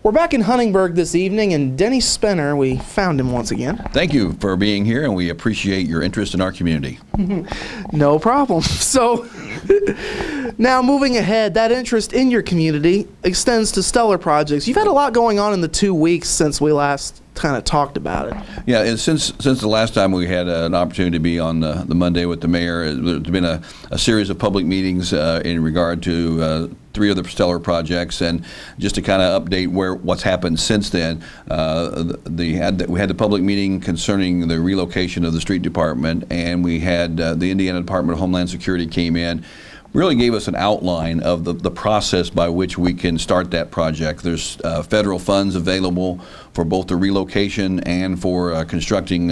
We're back in Huntingburg this evening, and Denny Spinner, we found him once again. Thank you for being here, and we appreciate your interest in our community. No problem. So, now moving ahead, that interest in your community extends to stellar projects. You've had a lot going on in the 2 weeks since we last kind of talked about it. Yeah, and since the last time we had an opportunity to be on the Monday with the mayor, there's been a series of public meetings in regard to 3 of the stellar projects, and just to kind of update what's happened since then, we had the public meeting concerning the relocation of the street department, and we had the Indiana Department of Homeland Security came in, really gave us an outline of the process by which we can start that project. There's federal funds available for both the relocation and for constructing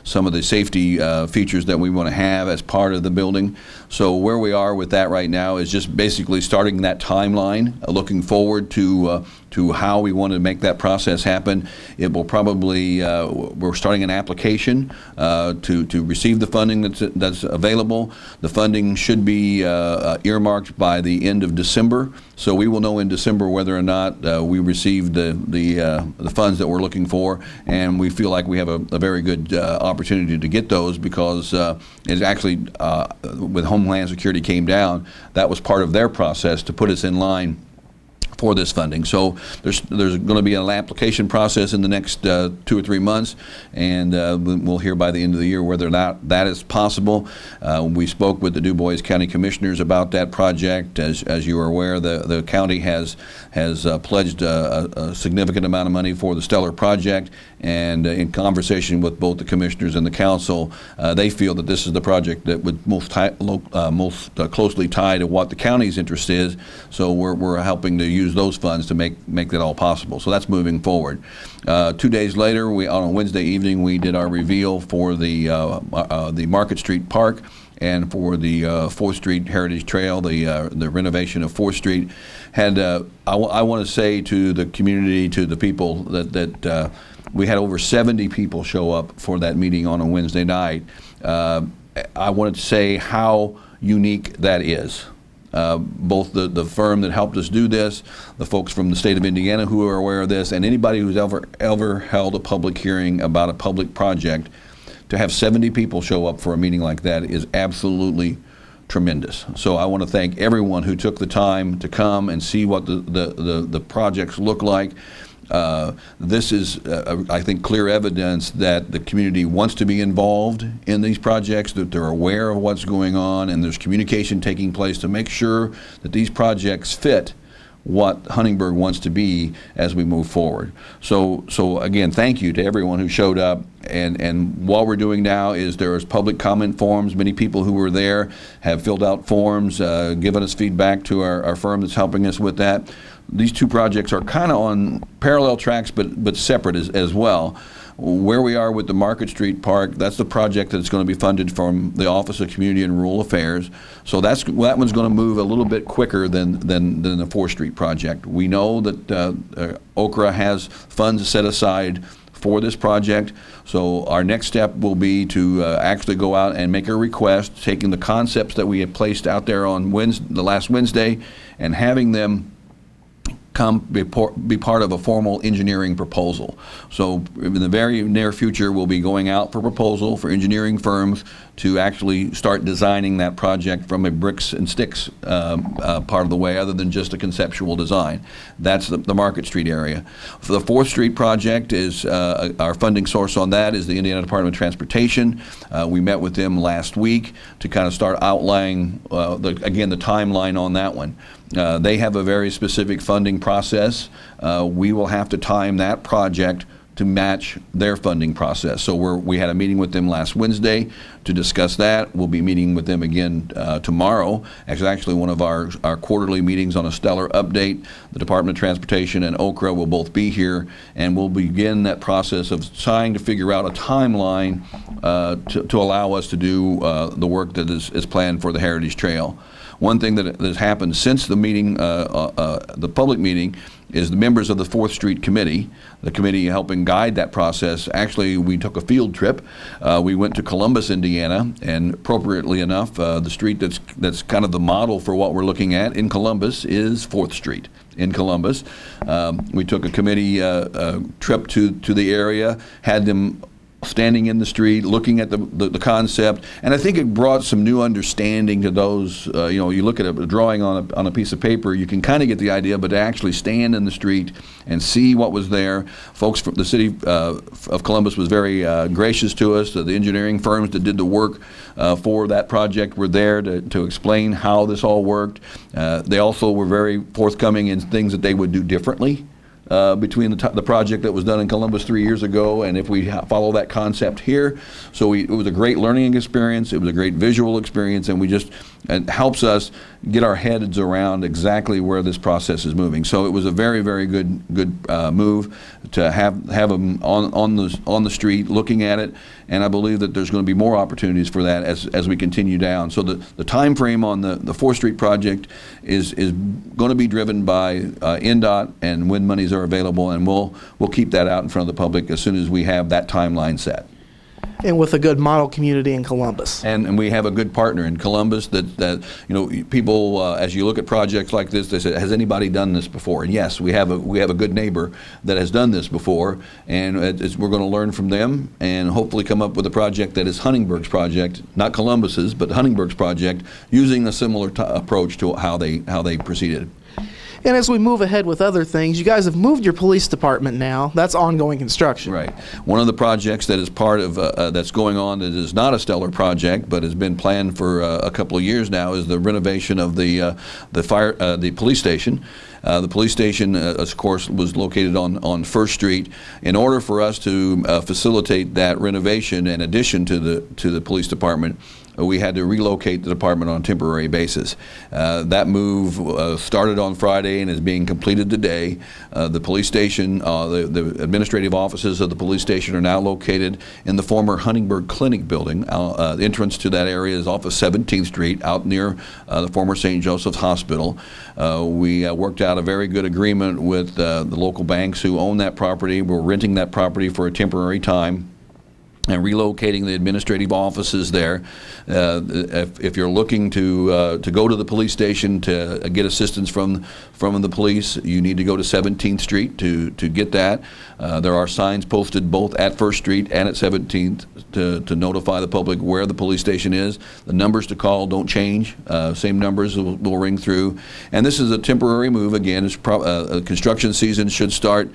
some of the safety features that we want to have as part of the building. So where we are with that right now is just basically starting that timeline, looking forward to how we want to make that process happen. It will probably, we're starting an application to receive the funding that's available. The funding should be earmarked by the end of December, so we will know in December whether or not we received the funds that we're looking for, and we feel like we have a very good opportunity to get those, because it's actually with Homeland Security came down, that was part of their process to put us in line for this funding. So there's going to be an application process in the next 2 or 3 months, and we'll hear by the end of the year whether or not that is possible. We spoke with the Du Bois County Commissioners about that project. As you are aware, the county has pledged a significant amount of money for the Stellar project, and in conversation with both the commissioners and the council, they feel that this is the project that would most closely tie to what the county's interest is. So we're helping to use those funds to make that all possible. So that's moving forward. 2 days later, on a Wednesday evening, we did our reveal for the Market Street Park and for the 4th Street Heritage Trail, the renovation of 4th Street. I want to say to the community, to the people, that we had over 70 people show up for that meeting on a Wednesday night. I wanted to say how unique that is. Both the firm that helped us do this, the folks from the state of Indiana who are aware of this, and anybody who's ever held a public hearing about a public project, to have 70 people show up for a meeting like that is absolutely tremendous. So I want to thank everyone who took the time to come and see what the projects look like. This is, I think, clear evidence that the community wants to be involved in these projects, that they're aware of what's going on, and there's communication taking place to make sure that these projects fit what Huntingburg wants to be as we move forward. So again, thank you to everyone who showed up. And what we're doing now is there's public comment forms. Many people who were there have filled out forms, given us feedback to our firm that's helping us with that. These 2 projects are kind of on parallel tracks, but separate as well. Where we are with the Market Street Park, that's the project that's going to be funded from the Office of Community and Rural Affairs. So that one's going to move a little bit quicker than the 4th Street project. We know that Okra has funds set aside for this project. So our next step will be to actually go out and make a request, taking the concepts that we had placed out there on the last Wednesday, and having them be part of a formal engineering proposal. So in the very near future, we'll be going out for proposal for engineering firms to actually start designing that project from a bricks and sticks part of the way, other than just a conceptual design. That's the Market Street area. For the 4th Street project, is our funding source on that is the Indiana Department of Transportation. We met with them last week to kind of start outlining, again, the timeline on that one. They have a very specific funding process. We will have to time that project to match their funding process. So we had a meeting with them last Wednesday to discuss that. We'll be meeting with them again tomorrow. Actually one of our quarterly meetings on a stellar update. The Department of Transportation and Okra will both be here, and we'll begin that process of trying to figure out a timeline to allow us to do the work that is planned for the Heritage Trail. one thing that has happened since the meeting, the public meeting, is the members of the 4th Street Committee, the committee helping guide that process. Actually, we took a field trip. We went to Columbus, Indiana, and appropriately enough, the street that's kind of the model for what we're looking at in Columbus is 4th Street in Columbus. We took a committee trip to the area, had them standing in the street, looking at the concept, and I think it brought some new understanding to those. You look at a drawing on a piece of paper, you can kind of get the idea, but to actually stand in the street and see what was there. Folks from the city of Columbus was very gracious to us. The engineering firms that did the work for that project were there to explain how this all worked. They also were very forthcoming in things that they would do differently between the project that was done in Columbus 3 years ago and if we follow that concept here. So it was a great learning experience. It was a great visual experience, and it helps us get our heads around exactly where this process is moving. So it was a very, very good move to have them on the street looking at it, and I believe that there's going to be more opportunities for that as we continue down. So the time frame on the 4th Street project is going to be driven by NDOT and when monies are available, and we'll keep that out in front of the public as soon as we have that timeline set. And with a good model community in Columbus. And we have a good partner in Columbus that people, as you look at projects like this, they say, has anybody done this before? And yes, we have a good neighbor that has done this before, and we're going to learn from them and hopefully come up with a project that is Huntingburg's project, not Columbus's, but Huntingburg's project, using a similar approach to how they proceeded. And as we move ahead with other things, you guys have moved your police department now. That's ongoing construction. Right. One of the projects that is part of that's going on that is not a stellar project, but has been planned for a couple of years now, is the renovation of the police station. The police station, of course, was located on 1st Street. In order for us to facilitate that renovation, in addition to the police department, we had to relocate the department on a temporary basis. That move started on Friday and is being completed today. The police station, the administrative offices of the police station are now located in the former Huntingburg Clinic building. The entrance to that area is off of 17th Street, out near the former St. Joseph's Hospital. We worked out a very good agreement with the local banks who own that property. We're renting that property for a temporary time and relocating the administrative offices there. If you're looking to go to the police station to get assistance from the police, you need to go to 17th Street to get that. There are signs posted both at 1st Street and at 17th to notify the public where the police station is. The numbers to call don't change. Same numbers will ring through. And this is a temporary move. Again, construction season should start.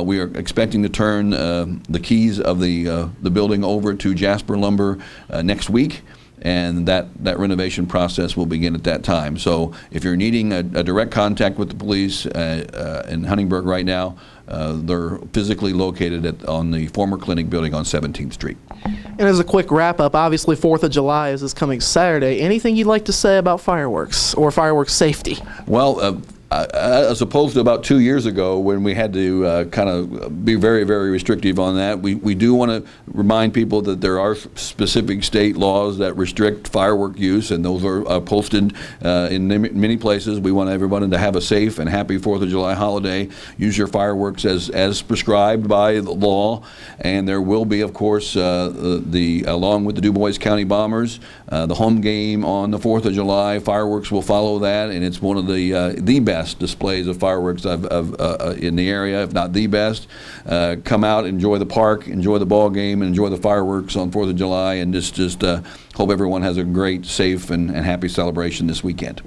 We are expecting to turn the keys of the building over to Jasper Lumber next week, and that renovation process will begin at that time. So if you're needing a direct contact with the police in Huntingburg right now, they're physically located on the former clinic building on 17th Street. And as a quick wrap-up, obviously 4th of July is this coming Saturday. Anything you'd like to say about fireworks or fireworks safety? Well, as opposed to about 2 years ago when we had to kind of be very, very restrictive on that, we do want to remind people that there are specific state laws that restrict firework use, and those are posted in many places. We want everyone to have a safe and happy 4th of July holiday. Use your fireworks as prescribed by the law, and there will be, of course, along with the Du Bois County Bombers, the home game on the 4th of July. Fireworks will follow that, and it's one of the best displays of fireworks in the area, if not the best. Come out, enjoy the park, enjoy the ball game, and enjoy the fireworks on 4th of July, and just hope everyone has a great, safe, and happy celebration this weekend.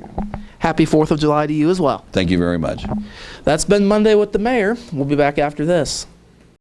Happy 4th of July to you as well. Thank you very much. That's been Monday with the Mayor. We'll be back after this.